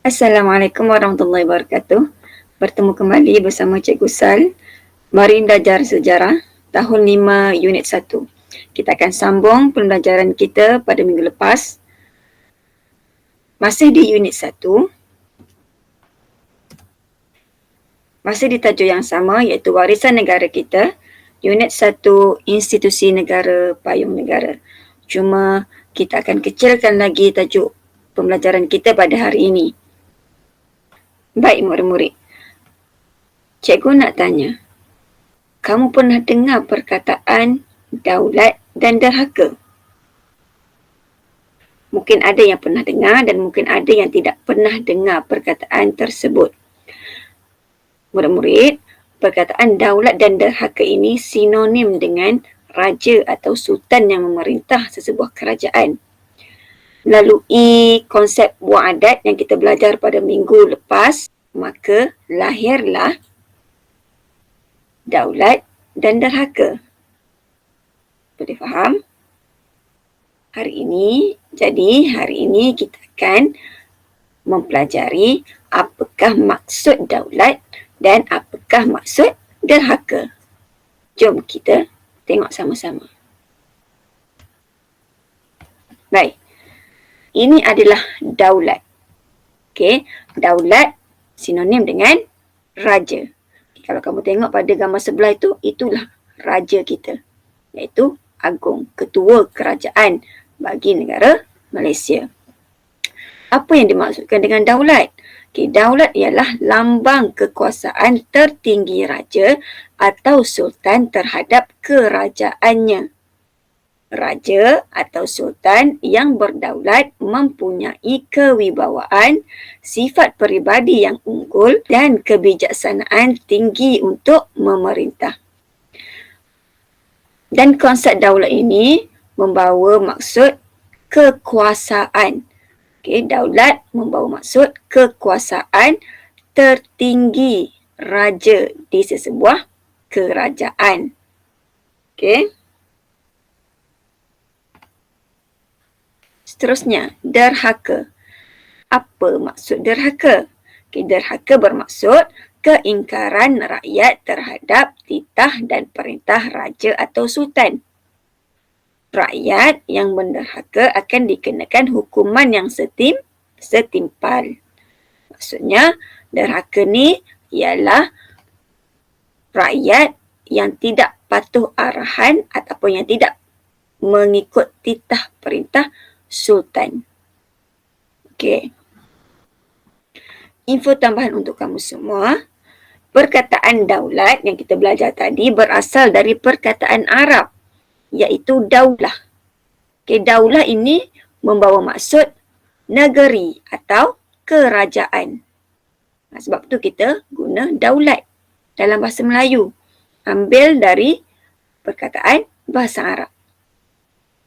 Assalamualaikum warahmatullahi wabarakatuh. Bertemu kembali bersama Cikgu Sal. Mari belajar sejarah tahun 5 unit 1. Kita akan sambung pembelajaran kita pada minggu lepas. Masih di unit 1. Masih di tajuk yang sama iaitu warisan negara kita. Unit 1 institusi negara, payung negara. Cuma kita akan kecilkan lagi tajuk pembelajaran kita pada hari ini. Baik murid-murid. Cikgu nak tanya, kamu pernah dengar perkataan daulat dan derhaka? Mungkin ada yang pernah dengar dan mungkin ada yang tidak pernah dengar perkataan tersebut. Murid-murid, perkataan daulat dan derhaka ini sinonim dengan raja atau sultan yang memerintah sesebuah kerajaan. Melalui konsep buah adat yang kita belajar pada minggu lepas, maka lahirlah daulat dan derhaka. Boleh faham? Hari ini kita akan mempelajari apakah maksud daulat dan apakah maksud derhaka. Jom kita tengok sama-sama. Baik. Ini adalah daulat. Okey, daulat sinonim dengan raja. Kalau kamu tengok pada gambar sebelah itu, itulah raja kita. Iaitu Agung, ketua kerajaan bagi negara Malaysia. Apa yang dimaksudkan dengan daulat? Okay, daulat ialah lambang kekuasaan tertinggi raja atau sultan terhadap kerajaannya. Raja atau sultan yang berdaulat mempunyai kewibawaan, sifat peribadi yang unggul dan kebijaksanaan tinggi untuk memerintah. Dan konsep daulat ini membawa maksud kekuasaan. Okey, daulat membawa maksud kekuasaan tertinggi raja di sesebuah kerajaan. Okey. Seterusnya, derhaka. Apa maksud derhaka? Okay, derhaka bermaksud keingkaran rakyat terhadap titah dan perintah raja atau sultan. Rakyat yang menderhaka akan dikenakan hukuman yang setimpal. Maksudnya, derhaka ni ialah rakyat yang tidak patuh arahan ataupun yang tidak mengikut titah perintah sultan. Okey. Info tambahan untuk kamu semua. Perkataan daulat yang kita belajar tadi berasal dari perkataan Arab, iaitu daulah. Okey, daulah ini membawa maksud negeri atau kerajaan. Sebab tu kita guna daulat dalam bahasa Melayu. Ambil dari perkataan bahasa Arab.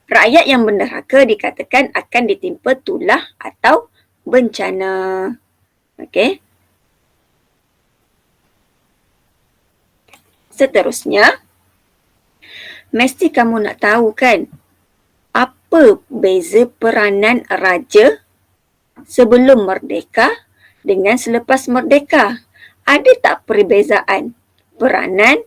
Rakyat yang menderhaka dikatakan akan ditimpa tulah atau bencana. Okey. Seterusnya, mesti kamu nak tahu kan, apa beza peranan raja sebelum merdeka dengan selepas merdeka? Ada tak perbezaan peranan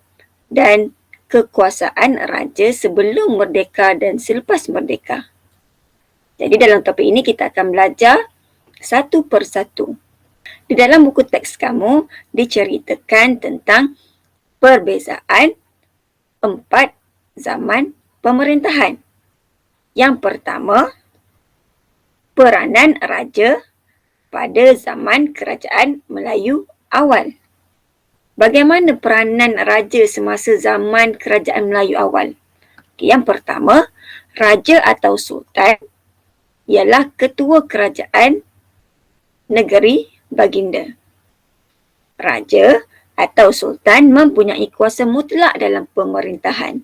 dan kekuasaan raja sebelum merdeka dan selepas merdeka? Jadi dalam topik ini kita akan belajar satu persatu. Di dalam buku teks kamu diceritakan tentang perbezaan 4 zaman pemerintahan. Yang pertama, peranan raja pada zaman kerajaan Melayu awal. Bagaimana peranan raja semasa zaman kerajaan Melayu awal? Yang pertama, raja atau sultan ialah ketua kerajaan negeri baginda. Raja atau sultan mempunyai kuasa mutlak dalam pemerintahan.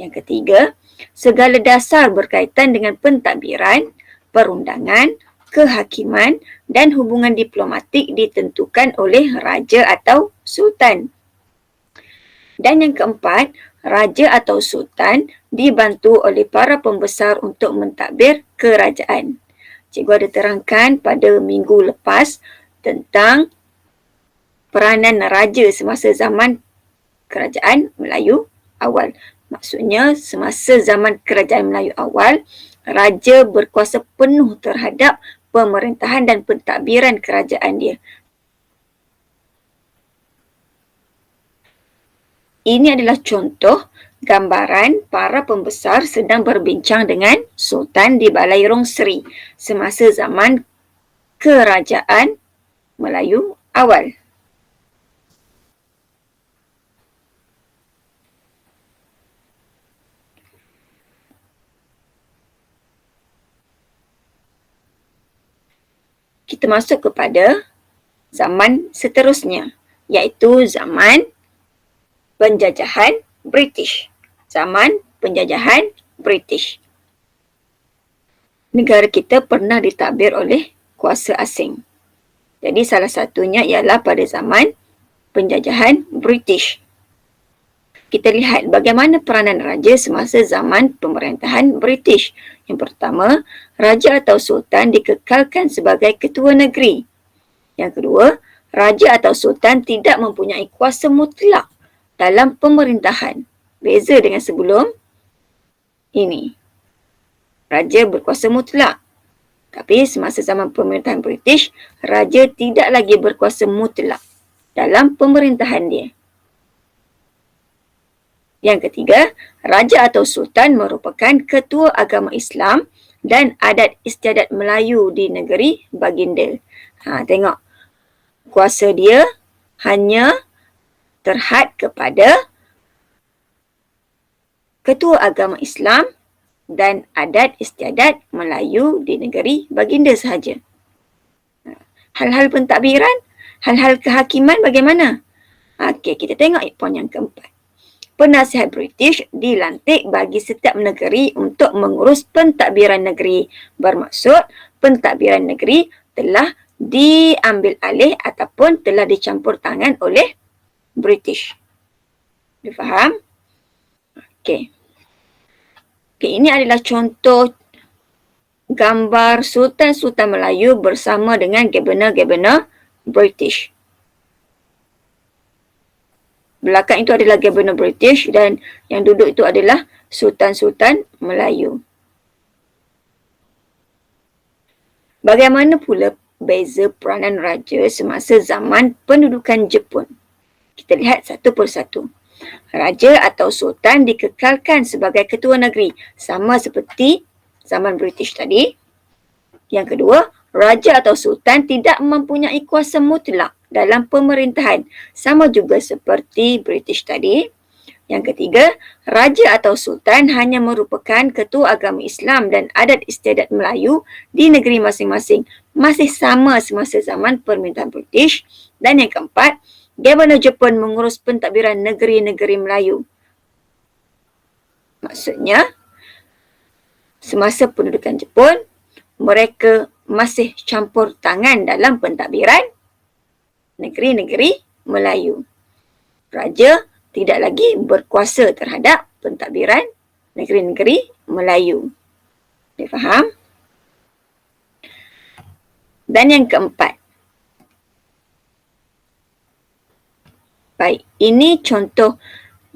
Yang ketiga, segala dasar berkaitan dengan pentadbiran, perundangan, kehakiman dan hubungan diplomatik ditentukan oleh raja atau sultan. Dan yang keempat, raja atau sultan dibantu oleh para pembesar untuk mentadbir kerajaan. Cikgu ada terangkan pada minggu lepas tentang peranan raja semasa zaman kerajaan Melayu awal. Maksudnya semasa zaman kerajaan Melayu awal, raja berkuasa penuh terhadap pemerintahan dan pentadbiran kerajaan dia. Ini adalah contoh gambaran para pembesar sedang berbincang dengan Sultan di Balai Rong Seri semasa zaman kerajaan Melayu awal. Kita masuk kepada zaman seterusnya, iaitu zaman penjajahan British. Zaman penjajahan British. Negara kita pernah ditadbir oleh kuasa asing. Jadi salah satunya ialah pada zaman penjajahan British. Kita lihat bagaimana peranan raja semasa zaman pemerintahan British. Yang pertama, raja atau sultan dikekalkan sebagai ketua negeri. Yang kedua, raja atau sultan tidak mempunyai kuasa mutlak dalam pemerintahan. Beza dengan sebelum ini. Raja berkuasa mutlak. Tapi semasa zaman pemerintahan British, raja tidak lagi berkuasa mutlak dalam pemerintahan dia. Yang ketiga, raja atau sultan merupakan ketua agama Islam dan adat istiadat Melayu di negeri baginda. Tengok, kuasa dia hanya terhad kepada ketua agama Islam dan adat istiadat Melayu di negeri baginda sahaja. Hal-hal pentadbiran, hal-hal kehakiman bagaimana? Okey, kita tengok poin yang keempat. Penasihat British dilantik bagi setiap negeri untuk mengurus pentadbiran negeri. Bermaksud pentadbiran negeri telah diambil alih ataupun telah dicampur tangan oleh British. Difaham? Okey. Ini adalah contoh gambar Sultan-Sultan Melayu bersama dengan Governor-Governor British. Belakang itu adalah Governor British dan yang duduk itu adalah Sultan-Sultan Melayu. Bagaimana pula beza peranan raja semasa zaman pendudukan Jepun? Kita lihat satu persatu. Raja atau sultan dikekalkan sebagai ketua negeri sama seperti zaman British tadi. Yang kedua, raja atau sultan tidak mempunyai kuasa mutlak dalam pemerintahan sama juga seperti British tadi. Yang ketiga, raja atau sultan hanya merupakan ketua agama Islam dan adat istiadat Melayu di negeri masing-masing. Masih sama semasa zaman pemerintahan British. Dan yang keempat, Governor Jepun mengurus pentadbiran negeri-negeri Melayu. Maksudnya, semasa pendudukan Jepun, mereka masih campur tangan dalam pentadbiran negeri-negeri Melayu. Raja tidak lagi berkuasa terhadap pentadbiran negeri-negeri Melayu. Difaham? Dan yang keempat. Baik, ini contoh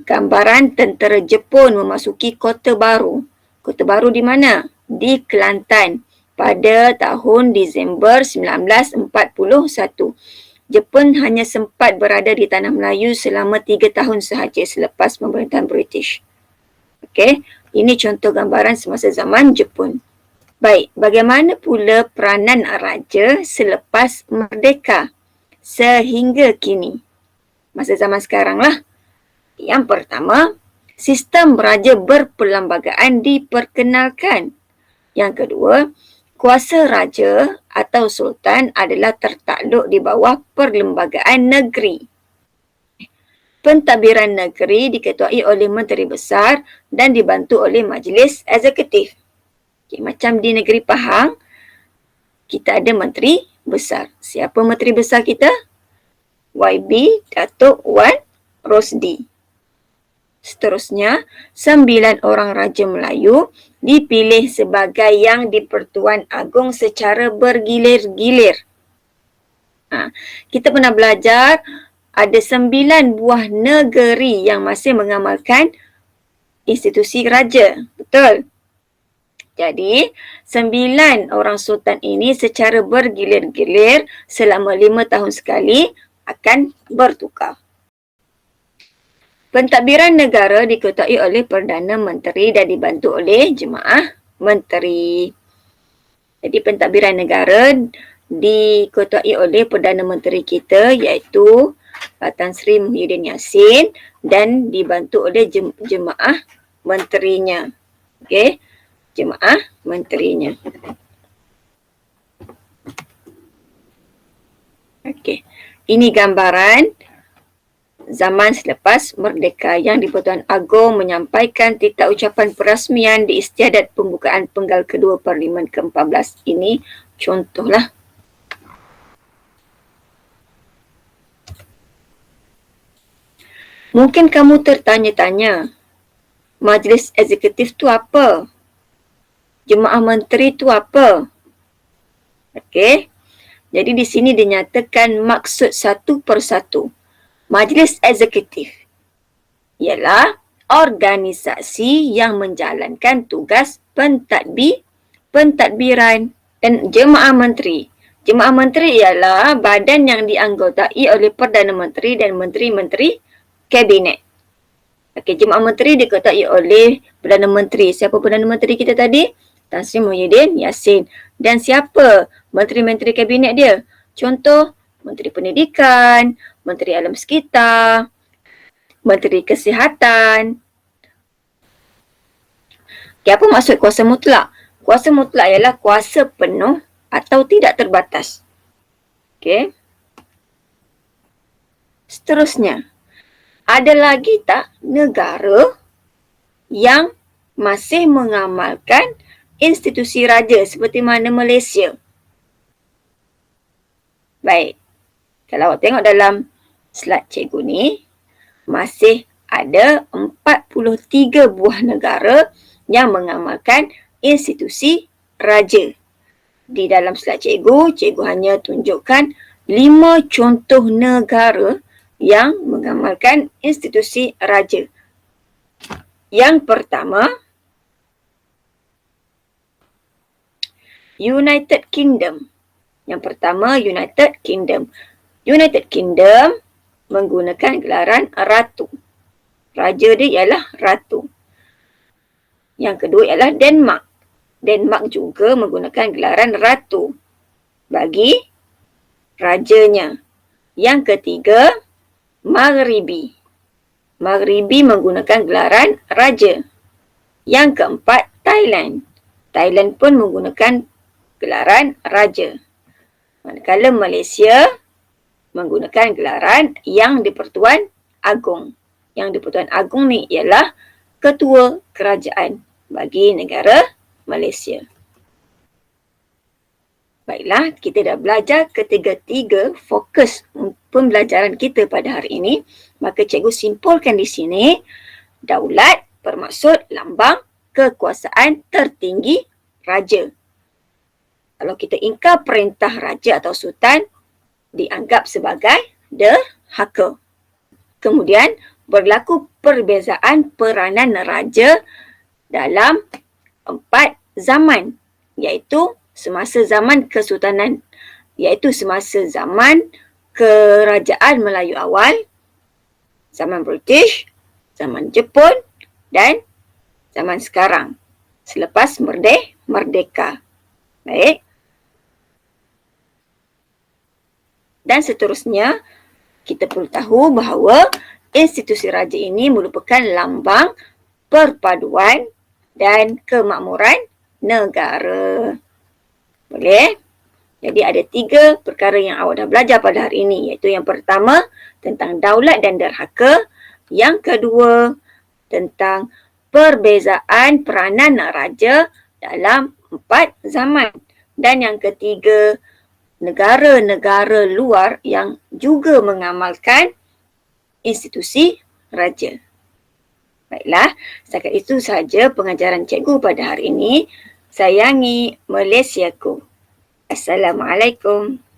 gambaran tentera Jepun memasuki Kota Baru. Kota Baru di mana? Di Kelantan pada tahun Disember 1941. Jepun hanya sempat berada di Tanah Melayu selama 3 tahun sahaja selepas pemerintahan British. Okey, ini contoh gambaran semasa zaman Jepun. Baik, bagaimana pula peranan raja selepas merdeka sehingga kini? Masa zaman sekarang lah. Yang pertama, sistem raja berperlembagaan diperkenalkan. Yang kedua, kuasa raja atau sultan adalah tertakluk di bawah perlembagaan negeri. Pentadbiran negeri diketuai oleh Menteri Besar dan dibantu oleh Majlis Eksekutif. Macam di negeri Pahang, kita ada Menteri Besar. Siapa Menteri Besar kita? YB Datuk Wan Rosdi. Seterusnya, 9 orang Raja Melayu dipilih sebagai yang di-Pertuan Agong secara bergilir-gilir. Kita pernah belajar ada 9 buah negeri yang masih mengamalkan institusi raja. Betul? Jadi, 9 orang sultan ini secara bergilir-gilir selama 5 tahun sekali akan bertukar. Pentadbiran negara diketuai oleh Perdana Menteri dan dibantu oleh Jemaah Menteri. Jadi pentadbiran negara diketuai oleh Perdana Menteri kita iaitu Tan Sri Muhyiddin Yassin dan dibantu oleh Jemaah Menterinya. Okey, Jemaah Menterinya. Okey, ini gambaran zaman selepas merdeka yang di-Pertuan Agong menyampaikan titah ucapan perasmian di istiadat pembukaan penggal kedua Parlimen ke-14. Ini contohlah. Mungkin kamu tertanya-tanya, Majlis Eksekutif tu apa? Jemaah Menteri tu apa? Okey. Jadi di sini dinyatakan maksud satu persatu. Majlis Eksekutif ialah organisasi yang menjalankan tugas pentadbiran. Dan Jemaah Menteri. Jemaah Menteri ialah badan yang dianggotai oleh Perdana Menteri dan Menteri-Menteri Kabinet. Okey, Jemaah Menteri diketuai oleh Perdana Menteri. Siapa Perdana Menteri kita tadi? Tan Sri Muhyiddin Yassin. Dan siapa Menteri-Menteri Kabinet dia? Contoh, Menteri Pendidikan, Menteri Alam Sekitar, Menteri Kesihatan. Okay, apa maksud kuasa mutlak? Kuasa mutlak ialah kuasa penuh atau tidak terbatas. Okey. Seterusnya, ada lagi tak negara yang masih mengamalkan institusi raja seperti mana Malaysia? Baik. Kalau awak tengok dalam slide cikgu ni, masih ada 43 buah negara yang mengamalkan institusi raja. Di dalam slide cikgu hanya tunjukkan 5 contoh negara yang mengamalkan institusi raja. Yang pertama, United Kingdom. Yang pertama, United Kingdom. United Kingdom menggunakan gelaran ratu. Raja dia ialah ratu. Yang kedua ialah Denmark. Denmark juga menggunakan gelaran ratu bagi rajanya. Yang ketiga, Maghribi. Maghribi menggunakan gelaran raja. Yang keempat, Thailand. Thailand pun menggunakan gelaran raja. Manakala Malaysia menggunakan gelaran Yang di-Pertuan Agong. Yang di-Pertuan Agong ni ialah ketua kerajaan bagi negara Malaysia. Baiklah, kita dah belajar ketiga-tiga fokus pembelajaran kita pada hari ini. Maka cikgu simpulkan di sini, daulat bermaksud lambang kekuasaan tertinggi raja. Kalau kita ingkar perintah raja atau sultan, dianggap sebagai derhaka. Kemudian berlaku perbezaan peranan raja dalam 4 zaman, iaitu semasa zaman kesultanan, iaitu semasa zaman kerajaan Melayu awal, zaman British, zaman Jepun dan zaman sekarang selepas merdeka. Baik. Dan seterusnya, kita perlu tahu bahawa institusi raja ini merupakan lambang perpaduan dan kemakmuran negara. Boleh? Jadi ada 3 perkara yang awak dah belajar pada hari ini, iaitu yang pertama tentang daulat dan derhaka, yang kedua tentang perbezaan peranan raja dalam 4 zaman, dan yang ketiga negara-negara luar yang juga mengamalkan institusi raja. Baiklah, setakat itu sahaja pengajaran cikgu pada hari ini. Sayangi Malaysiaku. Assalamualaikum.